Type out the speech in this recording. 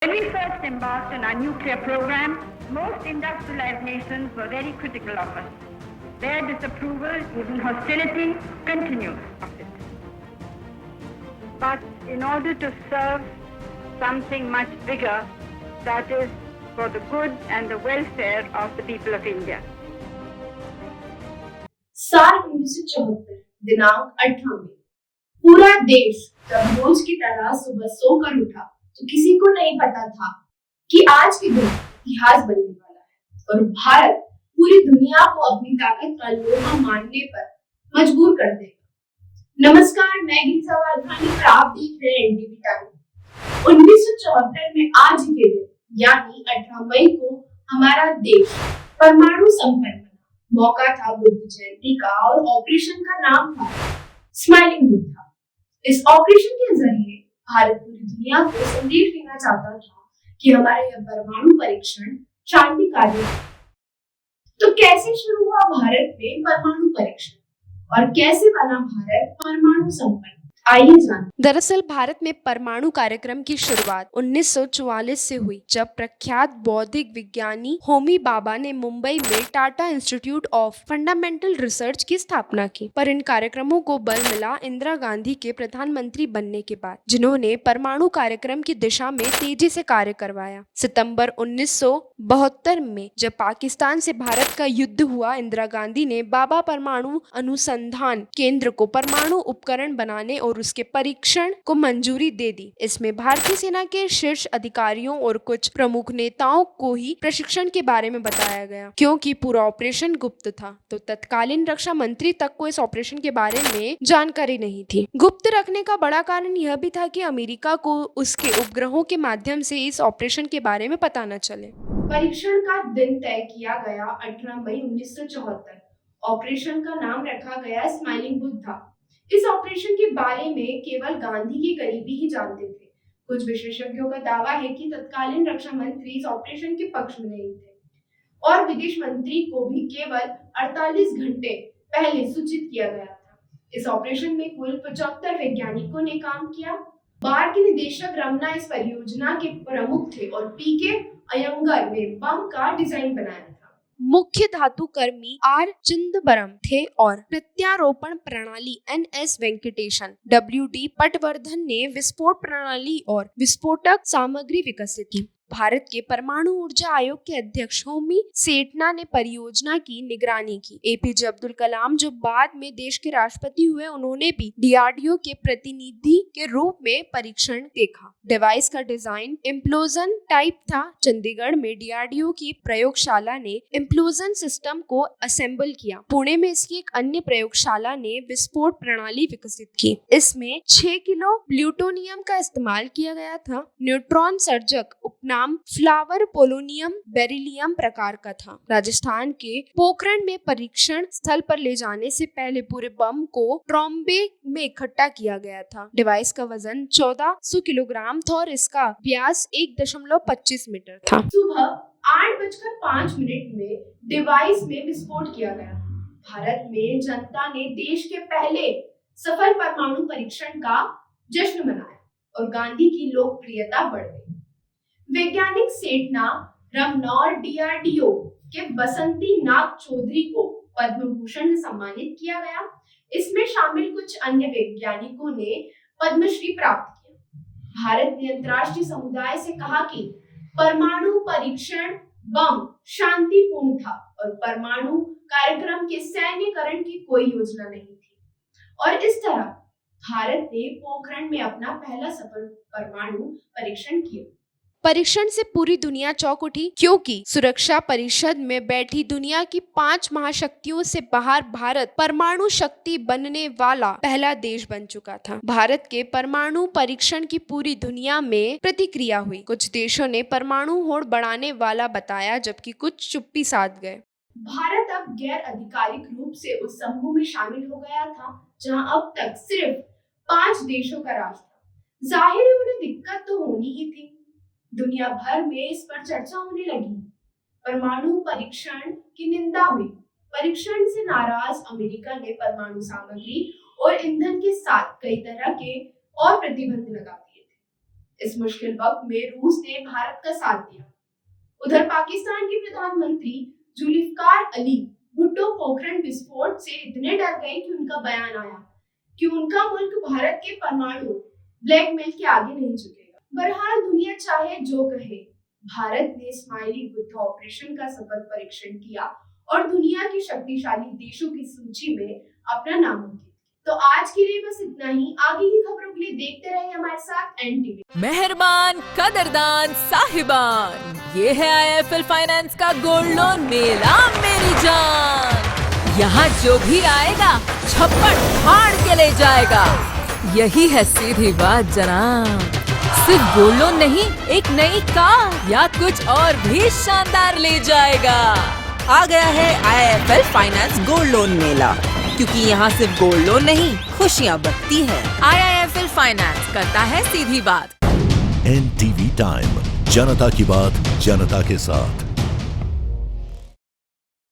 When we first embarked on our nuclear program, most industrialized nations were very critical of us. Their disapproval, even hostility, continues of it. But in order to serve something much bigger, that is for the good and the welfare of the people of India. साल 1974 दिनांक 18 में पूरा देश जब रोज की तरह सुबह सोकर उठा तो किसी को नहीं पता था कि आज के दिन इतिहास बनने वाला है और भारत पूरी दुनिया को अपनी ताकत का लोहा मानने पर मजबूर कर देगा। नमस्कार, मैं गिरिजा वाधवानी और आप देख रहे हैं एनडीटी टाइम। 1974 में आज के दिन यानी 18 मई को हमारा देश परमाणु संपन्न बना। मौका था बुद्ध जयंती का और ऑपरेशन का नाम था स्माइलिंग बुद्धा। इस ऑपरेशन के जरिए भारत पूरी दुनिया को संदेश देना चाहता था कि हमारा यह परमाणु परीक्षण शांतिकारी है। तो कैसे शुरू हुआ भारत में परमाणु परीक्षण और कैसे बना भारत परमाणु संपन्न, आइए जानें। दरअसल भारत में परमाणु कार्यक्रम की शुरुआत 1944 से हुई, जब प्रख्यात बौद्धिक विज्ञानी होमी भाभा ने मुंबई में Tata institute of fundamental research की स्थापना की। पर इन कार्यक्रमों को बल मिला इंदिरा गांधी के प्रधानमंत्री बनने के बाद, जिन्होंने परमाणु कार्यक्रम की दिशा में तेजी से कार्य करवाया। सितंबर 1972 में जब पाकिस्तान से भारत का युद्ध हुआ, इंदिरा गांधी ने भाभा परमाणु अनुसंधान केंद्र को परमाणु उपकरण बनाने और उसके परीक्षण को मंजूरी दे दी। इसमें भारतीय सेना के शीर्ष अधिकारियों और कुछ प्रमुख नेताओं को ही प्रशिक्षण के बारे में बताया गया। क्योंकि पूरा ऑपरेशन गुप्त था, तो तत्कालीन रक्षा मंत्री तक को इस ऑपरेशन के बारे में जानकारी नहीं थी। गुप्त रखने का बड़ा कारण यह भी था कि अमेरिका को उसके उपग्रहों के माध्यम से इस ऑपरेशन के बारे में पता न चले। परीक्षण का दिन तय किया गया 18 मई 1974। ऑपरेशन का नाम रखा गया स्माइलिंग बुद्धा। इस ऑपरेशन के बारे में केवल गांधी के करीबी ही जानते थे। कुछ विशेषज्ञों का दावा है कि तत्कालीन रक्षा मंत्री इस ऑपरेशन के पक्ष में नहीं थे और विदेश मंत्री को भी केवल 48 घंटे पहले सूचित किया गया था। इस ऑपरेशन में कुल 75 वैज्ञानिकों ने काम किया। बार के निदेशक रमना इस परियोजना के प्रमुख थे और पीके अयंगर ने बम का डिजाइन बनाया था। मुख्य धातु कर्मी आर चिदंबरम थे और प्रत्यारोपण प्रणाली NS वेंकटेशन, WD पटवर्धन ने विस्फोट प्रणाली और विस्फोटक सामग्री विकसित की। भारत के परमाणु ऊर्जा आयोग के अध्यक्ष होमी सेठना ने परियोजना की निगरानी की। APJ अब्दुल कलाम, जो बाद में देश के राष्ट्रपति हुए, उन्होंने भी DRDO के प्रतिनिधि के रूप में परीक्षण देखा। डिवाइस का डिजाइन इम्प्लोजन टाइप था। चंडीगढ़ में DRDO की प्रयोगशाला ने इम्प्लोजन सिस्टम को असेंबल किया। पुणे में इसकी एक अन्य प्रयोगशाला ने विस्फोट प्रणाली विकसित की। इसमें 6 किलो प्लूटोनियम का इस्तेमाल किया गया था। न्यूट्रॉन सर्जक उपनाम फ्लावर पोलोनियम बेरिलियम प्रकार का था। राजस्थान के पोखरण में परीक्षण स्थल पर ले जाने से पहले पूरे बम को ट्रॉम्बे में इकट्ठा किया गया था। डिवाइस का वजन 1400 किलोग्राम था और इसका व्यास 1.25 मीटर था। सुबह 8:05 में डिवाइस में विस्फोट किया गया। भारत में जनता ने देश के पहले सफल परमाणु परीक्षण का जश्न मनाया और गांधी की लोकप्रियता बढ़ गई। वैज्ञानिक सेठना, रमना और DRDO के बसंती नाग चौधरी को पद्म भूषण से सम्मानित किया गया। इसमें शामिल कुछ अन्य वैज्ञानिकों ने पद्मश्री प्राप्त किया। भारत ने अंतर्राष्ट्रीय समुदाय से कहा कि परमाणु परीक्षण बम शांतिपूर्ण था और परमाणु कार्यक्रम के सैन्यकरण की कोई योजना नहीं थी। और इस तरह भारत ने पोखरण में अपना पहला सफल परमाणु परीक्षण किया। परीक्षण से पूरी दुनिया चौंक उठी, क्योंकि सुरक्षा परिषद में बैठी दुनिया की 5 महाशक्तियों से बाहर भारत परमाणु शक्ति बनने वाला पहला देश बन चुका था। भारत के परमाणु परीक्षण की पूरी दुनिया में प्रतिक्रिया हुई। कुछ देशों ने परमाणु होड़ बढ़ाने वाला बताया, जबकि कुछ चुप्पी साध गए। भारत अब गैर आधिकारिक रूप से उस समूह में शामिल हो गया था जहां अब तक सिर्फ 5 देशों का राज था। जाहिर है उन्हें दिक्कत तो होनी ही थी। दुनिया भर में इस पर चर्चा होने लगी। परमाणु परीक्षण की निंदा हुई। परीक्षण से नाराज अमेरिका ने परमाणु सामग्री और ईंधन के साथ कई तरह के और प्रतिबंध लगा दिए थे। इस मुश्किल वक्त में रूस ने भारत का साथ दिया। उधर पाकिस्तान के प्रधानमंत्री जुल्फिकार अली भुट्टो पोखरण विस्फोट से इतने डर गए कि उनका बयान आया कि उनका मुल्क भारत के परमाणु ब्लैकमेल के आगे नहीं झुकेगा। बहरहाल दुनिया चाहे जो कहे, भारत ने स्माइली बुद्ध ऑपरेशन का सफल परीक्षण किया और दुनिया के शक्तिशाली देशों की सूची में अपना नाम अंकित। तो आज के लिए बस इतना ही। आगे की खबरों के लिए देखते रहिए हमारे साथ एनटीवी। मेहरबान, कदरदान, साहिबान, ये है IIFL फाइनेंस का गोल्ड लोन मेला मेरी जान। यहाँ जो भी आएगा छप्पड़ फाड़ के ले जाएगा, यही है सीधी बात जनाब। सिर्फ गोल्ड लोन नहीं, एक नई कार या कुछ और भी शानदार ले जाएगा। आ गया है IIFL फाइनेंस गोल्ड लोन मेला, क्योंकि यहाँ सिर्फ गोल्ड लोन नहीं, खुशियाँ बरती है। IIFL फाइनेंस करता है सीधी बात। NTV टाइम, जनता की बात जनता के साथ।